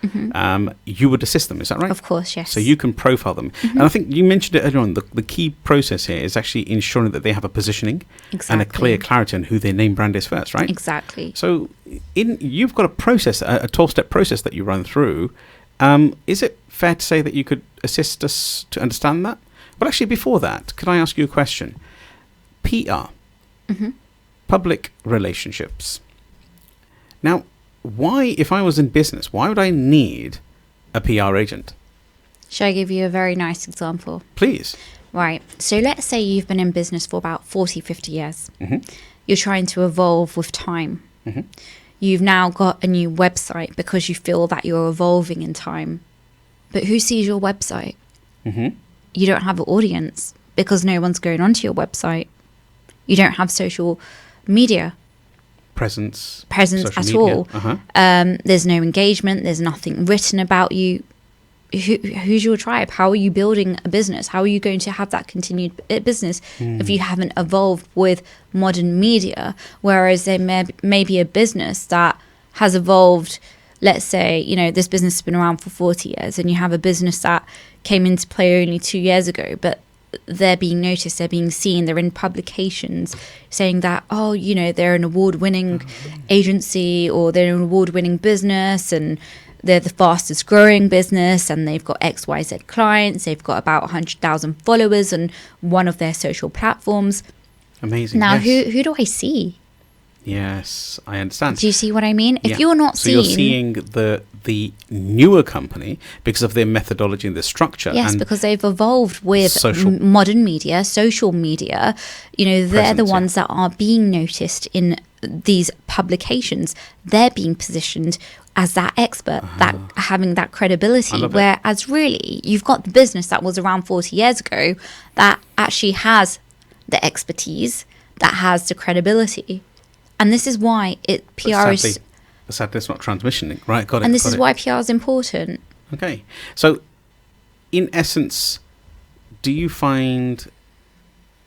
you would assist them, is that right? Of course, yes. So you can profile them. And I think you mentioned it earlier on, the key process here is actually ensuring that they have a positioning and a clear clarity on who their name brand is first, right? Exactly. So you've got a process, a 12-step process that you run through. Is it fair to say that you could assist us to understand that? But actually, before that, can I ask you a question? PR, public relationships. Now, why, if I was in business, why would I need a PR agent? Shall I give you a very nice example? Please. Right. So let's say you've been in business for about 40, 50 years. You're trying to evolve with time. You've now got a new website because you feel that you're evolving in time. But who sees your website? You don't have an audience because no one's going onto your website. You don't have social media presence at social media. all. There's no engagement. There's nothing written about you. Who's your tribe? How are you building a business? How are you going to have that continued business if you haven't evolved with modern media? Whereas there may be a business that has evolved. Let's say, this business has been around for 40 years, and you have a business that came into play only 2 years ago, but they're being noticed, they're being seen, they're in publications saying that, they're an award-winning agency, or they're an award-winning business, and they're the fastest growing business, and they've got XYZ clients. They've got about 100,000 followers on one of their social platforms. Amazing. Now, yes. who do I see? Yes, I understand. Do you see what I mean? Yeah. If you're not you're seeing the newer company because of their methodology and their structure. Yes, and because they've evolved with modern media, social media. They're the ones that are being noticed in these publications. They're being positioned as that expert, that having that credibility. Whereas really, you've got the business that was around 40 years ago that actually has the expertise, that has the credibility. And this is why PR is... Sadly, it's not transmission, right? Got it. And this is why PR is important. Okay. So, in essence, do you find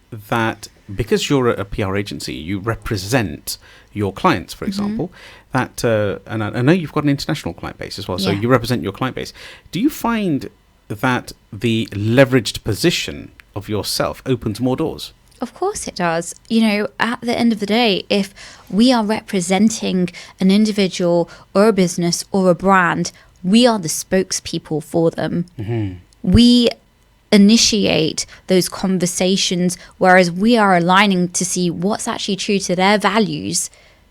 that because you're a PR agency, you represent your clients, for example, that, and I know you've got an international client base as well, so you represent your client base. Do you find that the leveraged position of yourself opens more doors? Of course it does. At the end of the day, if we are representing an individual or a business or a brand, we are the spokespeople for them. We initiate those conversations, whereas we are aligning to see what's actually true to their values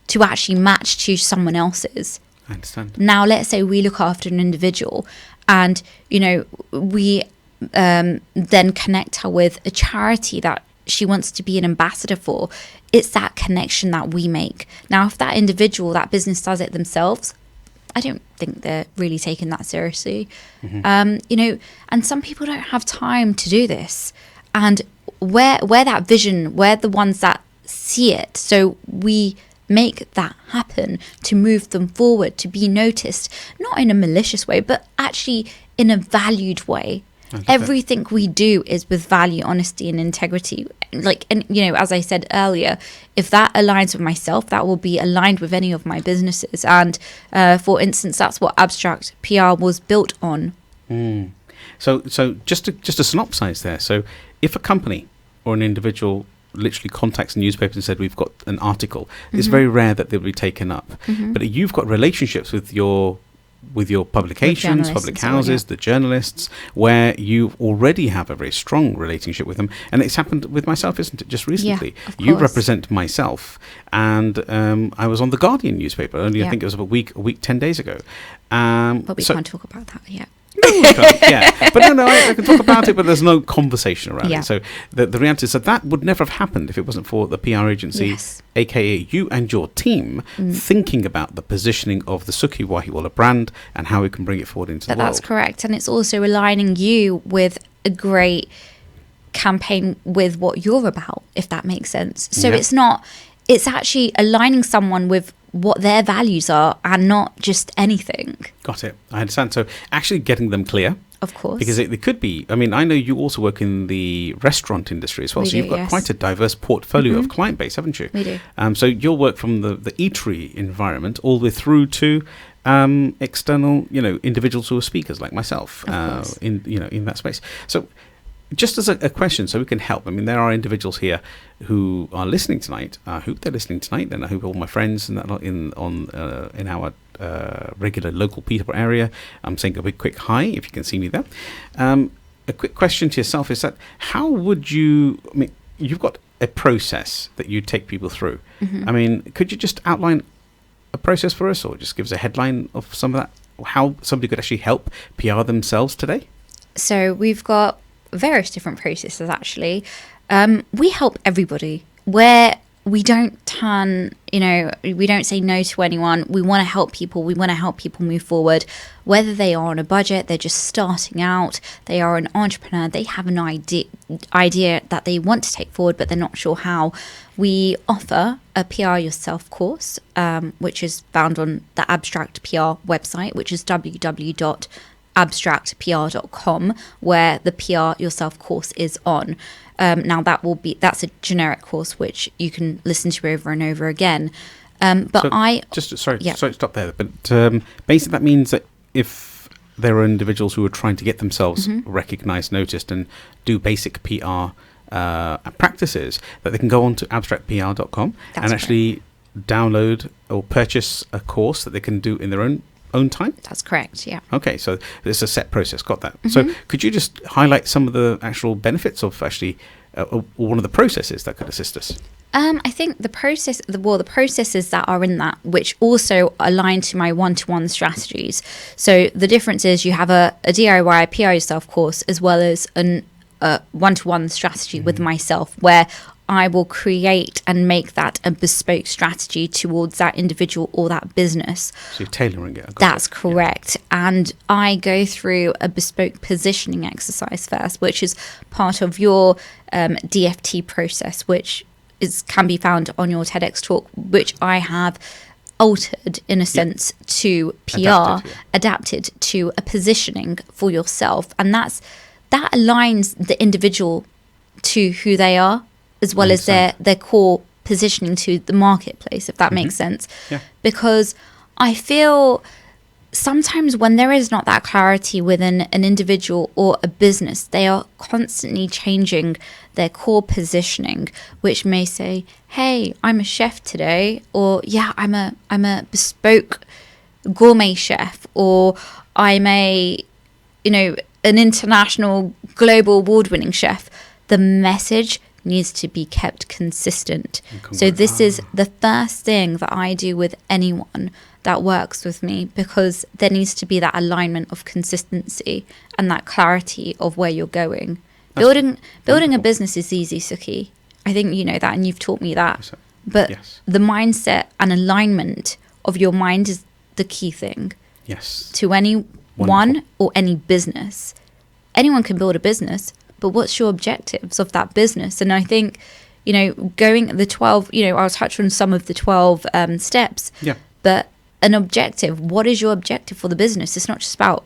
to actually match to someone else's. I understand. Now, let's say we look after an individual and, we then connect her with a charity that she wants to be an ambassador for. It's that connection that we make. Now, if that individual, that business does it themselves, I don't think they're really taking that seriously. And some people don't have time to do this. And we're that vision, we're the ones that see it. So we make that happen to move them forward, to be noticed, not in a malicious way, but actually in a valued way. Everything we do is with value, honesty, and integrity. As I said earlier, if that aligns with myself, that will be aligned with any of my businesses. And for instance, that's what Abstract PR was built on. So just to synopsize there. So if a company or an individual literally contacts a newspaper and said, we've got an article, it's very rare that they'll be taken up. But you've got relationships with your publications, public houses, the journalists, where you already have a very strong relationship with them. And it's happened with myself, isn't it? Just recently. You represent myself. And I was on the Guardian newspaper only, I think it was a week, 10 days ago. But we can't talk about that yet. But I can talk about it, but there's no conversation around it. So the reality is that would never have happened if it wasn't for the PR agency, aka you and your team, thinking about the positioning of the Sukhi Wahiwala brand and how we can bring it forward into the world. That's correct. And it's also aligning you with a great campaign with what you're about, if that makes sense. So it's actually aligning someone with what their values are and not just anything. Got it. I understand. So actually getting them clear. Of course. Because it could be, I know you also work in the restaurant industry as well. So you've got quite a diverse portfolio of client base, haven't you? We do. So you'll work from the eatery environment all the way through to external, individuals who are speakers like myself in that space. So just as a question, so we can help. There are individuals here who are listening tonight. I hope they're listening tonight, and I hope all my friends in our regular local Peterborough area. I'm saying a big quick hi if you can see me there. A quick question to yourself is that how would you? You've got a process that you take people through. Could you just outline a process for us, or just give us a headline of some of that? How somebody could actually help PR themselves today? So we've got various different processes actually. We help everybody where we don't can, we don't say no to anyone. We want to help people. We want to help people move forward, whether they are on a budget, they're just starting out, they are an entrepreneur, they have an idea that they want to take forward, but they're not sure how. We offer a PR Yourself course, which is found on the Abstract PR website, which is www.abstractpr.com, where the PR Yourself course is on. Now that's a generic course which you can listen to over and over again. Sorry, stop there. But basically, that means that if there are individuals who are trying to get themselves recognised, noticed, and do basic PR practices, that they can go on to abstractpr.com and actually download or purchase a course that they can do in their own time? That's correct, yeah. Okay, so it's a set process, got that. So could you just highlight some of the actual benefits of actually one of the processes that could assist us? I think the processes that are in that, which also align to my one-to-one strategies. So the difference is you have a DIY PR Yourself course as well as a one-to-one strategy with myself, where I will create and make that a bespoke strategy towards that individual or that business. So you're tailoring it. That's correct. Yeah. And I go through a bespoke positioning exercise first, which is part of your DFT process, which can be found on your TEDx talk, which I have altered in a sense to PR, adapted to a positioning for yourself. And that aligns the individual to who they are, as well as their core positioning to the marketplace, if that makes sense. Yeah. Because I feel sometimes when there is not that clarity within an individual or a business, they are constantly changing their core positioning, which may say, hey, I'm a chef today, or yeah, I'm a bespoke gourmet chef, or I'm an international global award-winning chef. The message needs to be kept consistent. So this is the first thing that I do with anyone that works with me, because there needs to be that alignment of consistency and that clarity of where you're going. Building a business is easy, Sukhi. I think you know that, and you've taught me that. But the mindset and alignment of your mind is the key thing. Yes. To anyone or any business. Anyone can build a business, but what's your objectives of that business? And I think, going the 12, I'll touch on some of the 12 steps. Yeah. But an objective, what is your objective for the business? It's not just about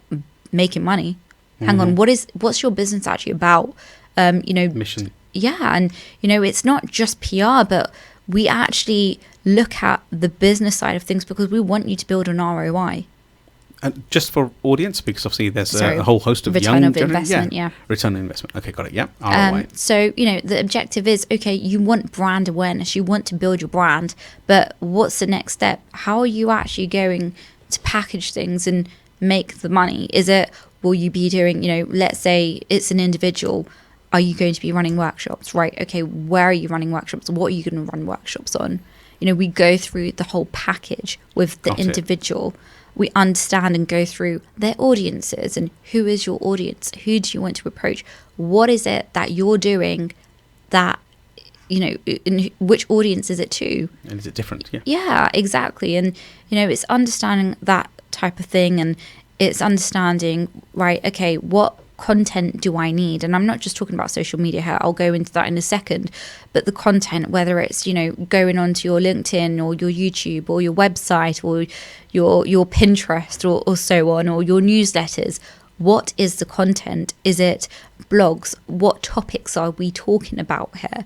making money. Hang on, what's your business actually about? Mission. Yeah, and it's not just PR, but we actually look at the business side of things because we want you to build an ROI. And just for audience, because obviously there's a whole host of return young of investment, return on investment. Okay, got it. Yeah, ROI. So the objective is, okay, you want brand awareness, you want to build your brand, but what's the next step? How are you actually going to package things and make the money? Will you be doing, let's say it's an individual, are you going to be running workshops? Right, okay, where are you running workshops? What are you going to run workshops on? We go through the whole package with the individual. We understand and go through their audiences and who is your audience? Who do you want to approach? What is it that you're doing that, in which audience is it to? And is it different? Yeah. Yeah, exactly. And, it's understanding that type of thing, and it's understanding, right, okay, what content do I need? And I'm not just talking about social media here, I'll go into that in a second, but the content, whether it's going onto your LinkedIn or your YouTube or your website or your Pinterest or so on, or your newsletters, what is the content? Is it blogs? What topics are we talking about here?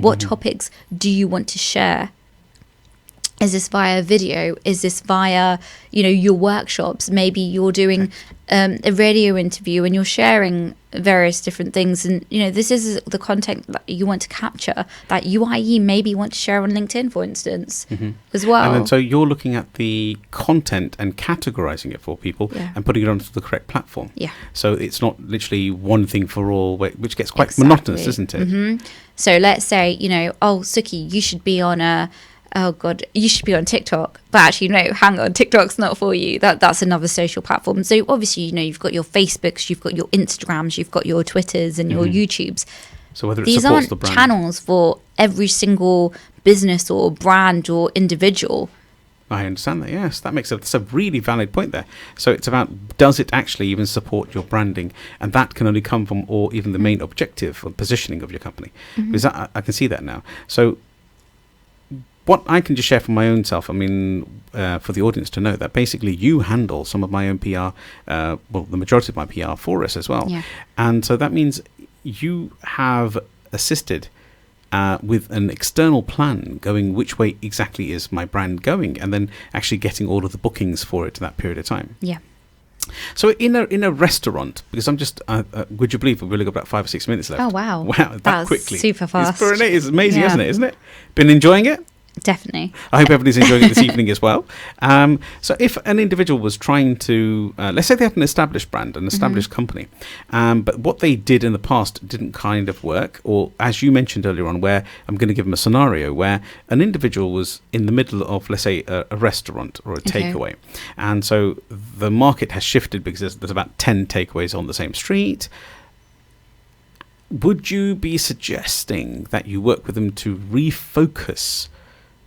What topics do you want to share? Is this via video? Is this via, your workshops? Maybe you're doing a radio interview and you're sharing various different things. And, this is the content that you want to capture, that UIE maybe want to share on LinkedIn, for instance, as well. And then so you're looking at the content and categorizing it for people and putting it onto the correct platform. Yeah. So it's not literally one thing for all, which gets quite monotonous, isn't it? So let's say, Sukhi, you should be on you should be on TikTok. But actually, no, hang on, TikTok's not for you. That's another social platform. So obviously, you've got your Facebooks, you've got your Instagrams, you've got your Twitters and your YouTubes. So whether it these supports aren't the brand. channels for every single business or brand or individual. I understand that. Yes, that's a really valid point there. So it's about, does it actually even support your branding, and that can only come from, or even the main objective or positioning of your company. Because I can see that now. So what I can just share from my own self, I mean, for the audience to know that basically you handle some of my own PR, well, the majority of my PR for us as well. Yeah. And so that means you have assisted with an external plan going which way exactly is my brand going, and then actually getting all of the bookings for it to that period of time. Yeah. So in a restaurant, because I'm just, would you believe we've really got about 5 or 6 minutes left? Oh, wow. Wow, that quickly. Super fast. It's amazing, Yeah. isn't it? Been enjoying it? Definitely. I hope everybody's enjoying it this evening as well. So if an individual was trying to, let's say they had an established brand, an established company, but what they did in the past didn't kind of work, or as you mentioned earlier on, where I'm going to give them a scenario where an individual was in the middle of, let's say, a restaurant or a takeaway. And so the market has shifted because there's about 10 takeaways on the same street. Would you be suggesting that you work with them to refocus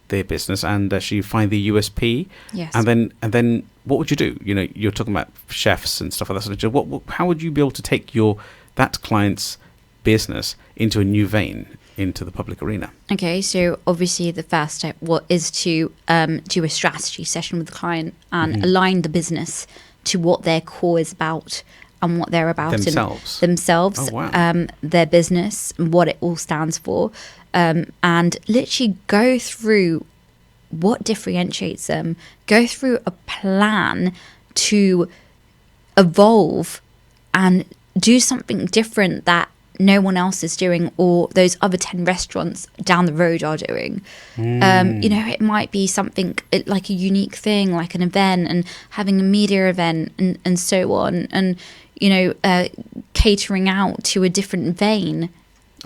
their business and actually find the USP? Yes. And then what would you do? You know, you're talking about chefs and stuff like that. How would you be able to take that client's business into a new vein, into the public arena? Okay, so obviously the first step is to do a strategy session with the client and align the business to what their core is about and what they're about themselves, Oh, wow. Their business, what it all stands for, and literally go through what differentiates them, go through a plan to evolve and do something different that no one else is doing, or those other 10 restaurants down the road are doing. It might be something like a unique thing, like an event, and having a media event and so on, and catering out to a different vein.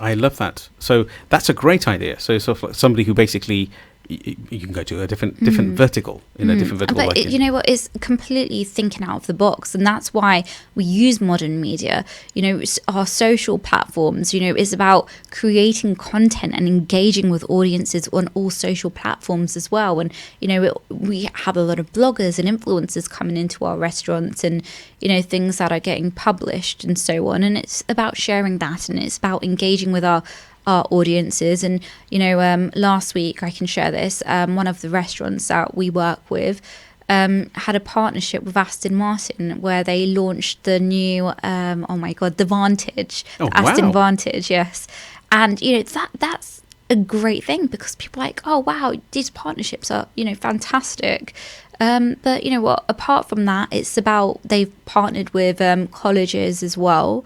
I love that. So that's a great idea. So sort of like somebody who basically you can go to a different vertical, a different vertical. But you know what, is completely thinking out of the box, and that's why we use modern media. Our social platforms, is about creating content and engaging with audiences on all social platforms as well. And we have a lot of bloggers and influencers coming into our restaurants, and things that are getting published and so on. And it's about sharing that, and it's about engaging with our audiences. And last week, I can share this, one of the restaurants that we work with had a partnership with Aston Martin, where they launched the new the Vantage. Aston Vantage, yes. And that's a great thing, because people are like, oh wow, these partnerships are fantastic. But apart from that, it's about, they've partnered with colleges as well.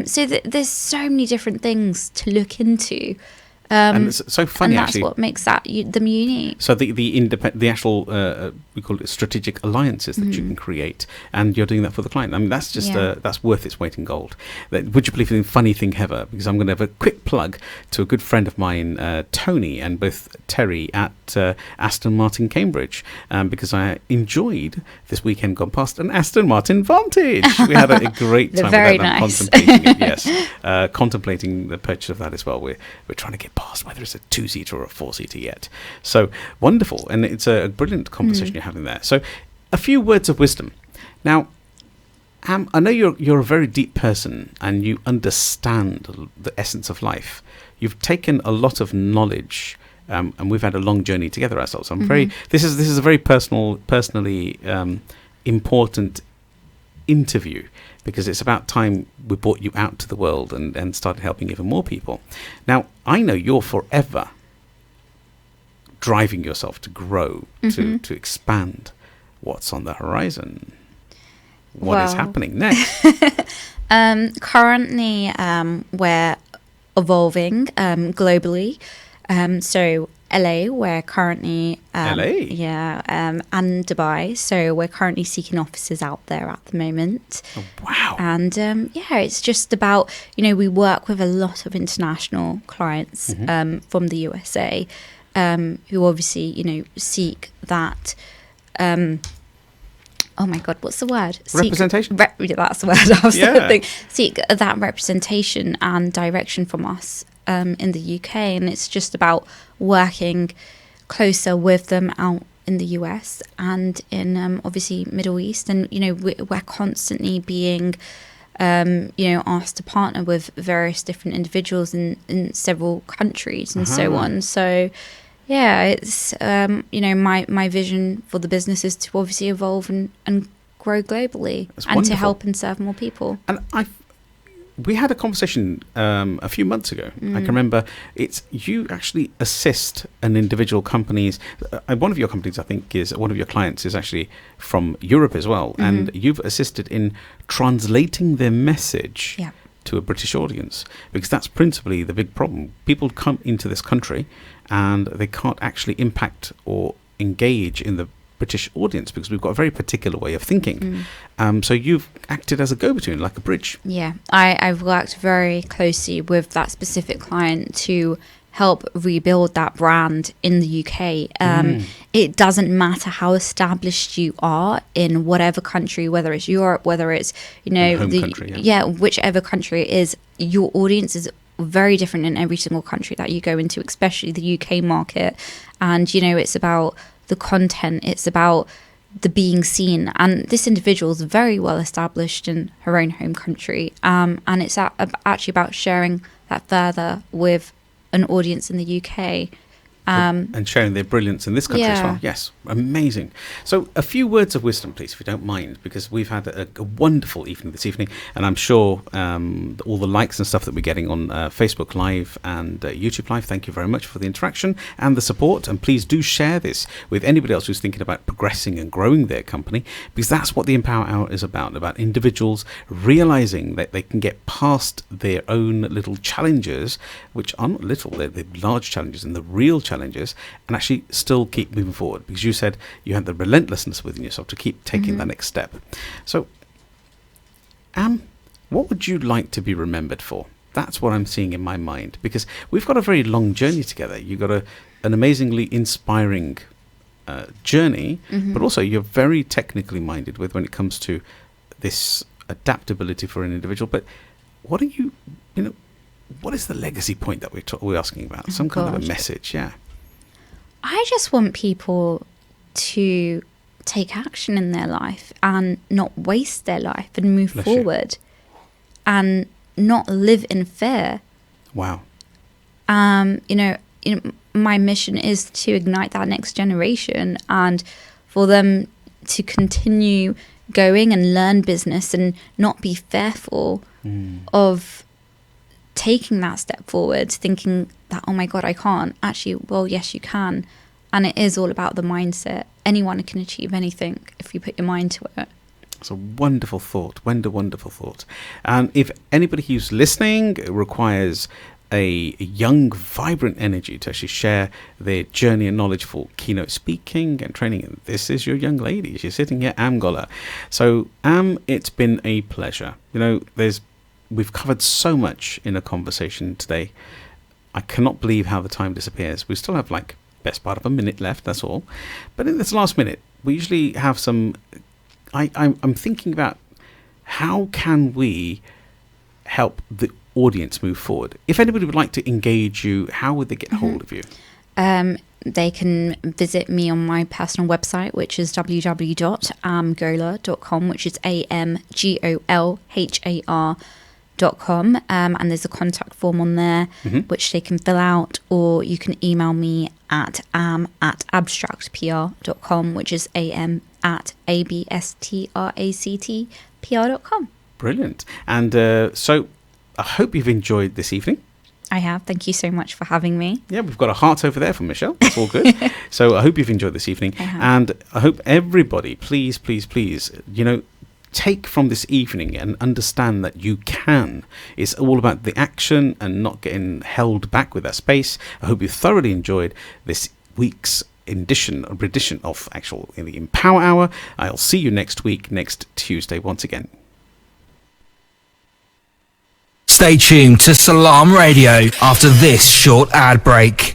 So there's so many different things to look into. And it's so funny, and that's actually, what makes them unique. So the actual we call it strategic alliances that you can create, and you're doing that for the client. I mean, that's just that's worth its weight in gold. Would you believe in the funny thing ever? Because I'm going to have a quick plug to a good friend of mine, Tony, and both Terry at Aston Martin Cambridge, because I enjoyed this weekend gone past an Aston Martin Vantage. We had a great time very with that, nice. contemplating it. Yes, contemplating the purchase of that as well. We're trying to get past whether it's a 2-seater or a 4-seater yet. So wonderful, and it's a brilliant conversation you're having there. So a few words of wisdom. Now, I know you're a very deep person, and you understand the essence of life. You've taken a lot of knowledge, and we've had a long journey together ourselves. This is a very personally important interview, because it's about time we brought you out to the world and started helping even more people. Now, I know you're forever driving yourself to grow, to expand. What's on the horizon? What is happening next? Currently, we're evolving globally. So LA, we're currently LA, and Dubai. So we're currently seeking offices out there at the moment. Oh, wow! And it's just about, we work with a lot of international clients from the USA, who obviously seek that. Oh my God, what's the word? Representation. That's the word I was thinking. Seek that representation and direction from us. in the UK, and it's just about working closer with them out in the US and in obviously Middle East. And we're constantly being asked to partner with various different individuals in several countries and so on. So yeah, it's my vision for the business is to obviously evolve and grow globally. That's and wonderful. to help and serve more people. And we had a conversation a few months ago. I can remember you actually assist an individual companies. One of your companies, I think, one of your clients is actually from Europe as well. And you've assisted in translating their message to a British audience, because that's principally the big problem. People come into this country and they can't actually impact or engage in the British audience because we've got a very particular way of thinking. So you've acted as a go-between, like a bridge. Yeah, I've worked very closely with that specific client to help rebuild that brand in the UK. It doesn't matter how established you are in whatever country, whether it's Europe, whether it's whichever country it is, your audience is very different in every single country that you go into, especially the UK market. And it's about the content, it's about the being seen, and this individual is very well established in her own home country, and it's actually about sharing that further with an audience in the UK. And sharing their brilliance in this country as well. Yes, amazing. So a few words of wisdom, please, if you don't mind, because we've had a wonderful evening this evening, and I'm sure all the likes and stuff that we're getting on Facebook Live and YouTube Live, thank you very much for the interaction and the support. And please do share this with anybody else who's thinking about progressing and growing their company, because that's what the Empower Hour is about individuals realizing that they can get past their own little challenges, which are not little, they're large challenges and the real challenges, and actually still keep moving forward, because you said you had the relentlessness within yourself to keep taking that next step. So what would you like to be remembered for? That's what I'm seeing in my mind, because we've got a very long journey together. You've got an amazingly inspiring journey, but also you're very technically minded with when it comes to this adaptability for an individual. But what are what is the legacy point that we're asking about? Some kind of a message, I just want people to take action in their life and not waste their life and move forward and not live in fear. Wow. My mission is to ignite that next generation and for them to continue going and learn business and not be fearful of taking that step forward, thinking that, oh my God, I can't. Actually, well, yes, you can. And it is all about the mindset. Anyone can achieve anything if you put your mind to it. It's a wonderful thought, wonderful thought. And if anybody who's listening requires a young, vibrant energy to actually share their journey and knowledge for keynote speaking and training, this is your young lady. She's sitting here, Am Golhar. So, Am, it's been a pleasure. We've covered so much in a conversation today. I cannot believe how the time disappears. We still have best part of a minute left, that's all. But in this last minute, we usually have some... I'm thinking about how can we help the audience move forward. If anybody would like to engage you, how would they get hold of you? They can visit me on my personal website, which is www.amgolhar.com, which is AMGOLHAR.com, and there's a contact form on there which they can fill out, or you can email me at am@abstractpr.com, which is am@abstractpr.com. Brilliant. And so I hope you've enjoyed this evening. I have. Thank you so much for having me. Yeah, we've got a heart over there from Michelle. It's all good. So I hope you've enjoyed this evening. And I hope everybody, please, take from this evening and understand that you can. It's all about the action and not getting held back with that space. I hope you thoroughly enjoyed this week's rendition of the Empower Hour. I'll see you next week, next Tuesday once again. Stay tuned to Salam Radio after this short ad break.